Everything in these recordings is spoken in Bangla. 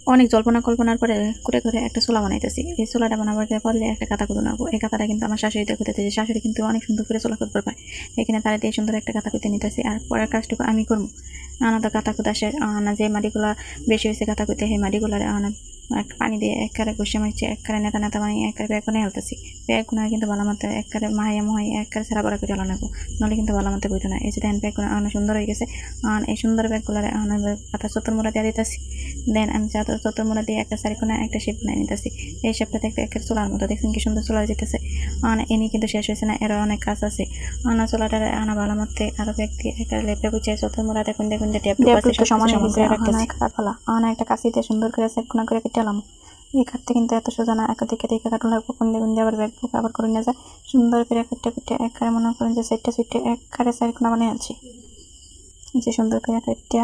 অনেক জল্পনা কল্পনার পরে করে করে একটা ছোলা বানাইতেছি। এই ছোলাটা বানাবার পরে একটা কাঁথা কুতো নেবো। এই কাঁথাটা কিন্তু আমার শাশুড়িতে কুতেছে, শাশুড়ি কিন্তু অনেক সুন্দর করে ছোলা কুততে পায়। এখানে তারা দিয়ে সুন্দর একটা কাঁথা কুতে নিতেছি। আর পরের কাজটুকু আমি করবো। আনাদা কাঁথা কুতা শেষ। যে মাটিগুলা বেশি হয়েছে কাঁথা কুতে, সেই মাটিগুলারে পানি দিয়ে একবারে ঘষে মারছি, একবারে নেতা নেতা মানে একবারে ব্যাগ বানিয়ে হেলতেছি। ব্যাগ গুনা কিন্তু ভালো মতো একবারে মাহাইয়া মহাই একবারে সেরা বড়া করে নেবো, নাহলে কিন্তু ভালো মতো বইতো না। এই যে দেখেন ব্যাগ গুলো সুন্দর হয়ে গেছে। এই সুন্দর ব্যাগগুলারে কাঁথা চতুর মোড়া দিয়ে দিতেছি। দেন আমি চতুর মোড়া দিয়ে একটা চারিকোনা একটা শেপ বানিয়ে নিতেছি। এই শেপটা দেখতে একটা চুলার মতো, দেখছেন কি সুন্দর চুলা যেতেছে। এনে কিন্তু শেষ হয়েছে না, এরও অনেক কাজ আছে। চুলাটারে ভালো মতো আরো ব্যক্তি একটা লেপে গুছিয়ে চতুর মোড়াতে কুন্দে কুন্দে টেপ সমান করে রাখতেছি। একটা কাশিতে সুন্দর করে চারিকোনা করে কেটেলাম। এই কাটতে কিন্তু এত সোজা না, দিকে কাটুন লাগবো, কুন্দে কুন্দে আবার ব্যাগ বুক আবার করে নিয়ে যায় সুন্দর করে কেটে কেটে একবারে মনে করেন যে সেটটা সুইটে একবারে চারিকোনা বানিয়ে আনছি। যে সুন্দর করে কেটে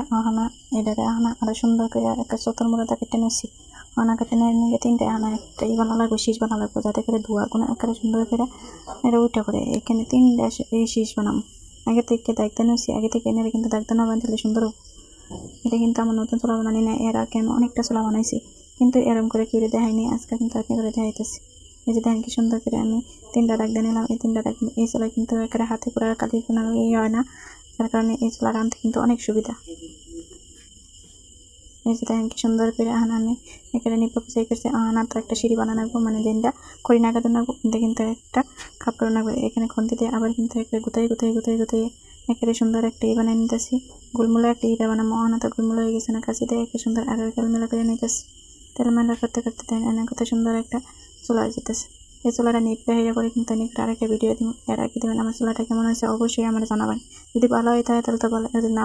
এটারে আরো সুন্দর করে একটা চতুর মোড়াতে কেটে নিয়েছি। কেটে নিয়ে তিনটে একটা বানা লাগবে, শীষ বানা লাগবে, যাতে করে ধোয়া কোনো একেবারে সুন্দর করে এটা উঠে করে। এখানে তিনটা এই শীষ বানাবো। আগে থেকে দায়িত্ব নিয়েছি, আগে থেকে এনে কিন্তু দায়িত্ব না বানাইলে সুন্দর হোক। এটা কিন্তু আমার নতুন চোলা বানানি না, এর আগে আমি অনেকটা চোলা বানাইছি, কিন্তু এরকম করে কেউ দেখাইনি। আজকে কিন্তু আর করে দেখাইতেছি। এই যে দেখেন কি সুন্দর করে আমি তিনটা দাগ দিয়ে নিলাম। এই তিনটা দাগ এই চোলা কিন্তু একেবারে হাতে পুরা কালি কোনো হয় না, যার কারণে এই চোলা আনতে কিন্তু অনেক সুবিধা। এই যে দেখেন কি সুন্দর করে আমি এখানে নিপে পুষাই করছে। তো একটা সিঁড়ি বানানো রাখবো, মানে যেটা খড়ি নাগাতে রাখবো, কিন্তু একটা কাপড় রাখবো। এখানে খন্তি দিয়ে আবার কিন্তু একটা গুতাই একেবারে সুন্দর একটা বানিয়ে নিতেছি। গোলমুলা একটা ইটা বানাবো। তো গোলমুলা হয়ে গেছে না, কাছে দিয়ে একটা সুন্দর আরো তেলমেলা করে নিতেছি। তেলমেলা করতে করতে দেন কত সুন্দর একটা চুলা যেতেছে। এই চুলাটা নিট বেহিয়ে করে কিন্তু আরেকটা ভিডিও দিব। এর আগে দেবেন আমার চুলাটা কেমন হয়েছে অবশ্যই আমার জানাবেন। যদি ভালো হয় তাহলে তো ভালো, যদি না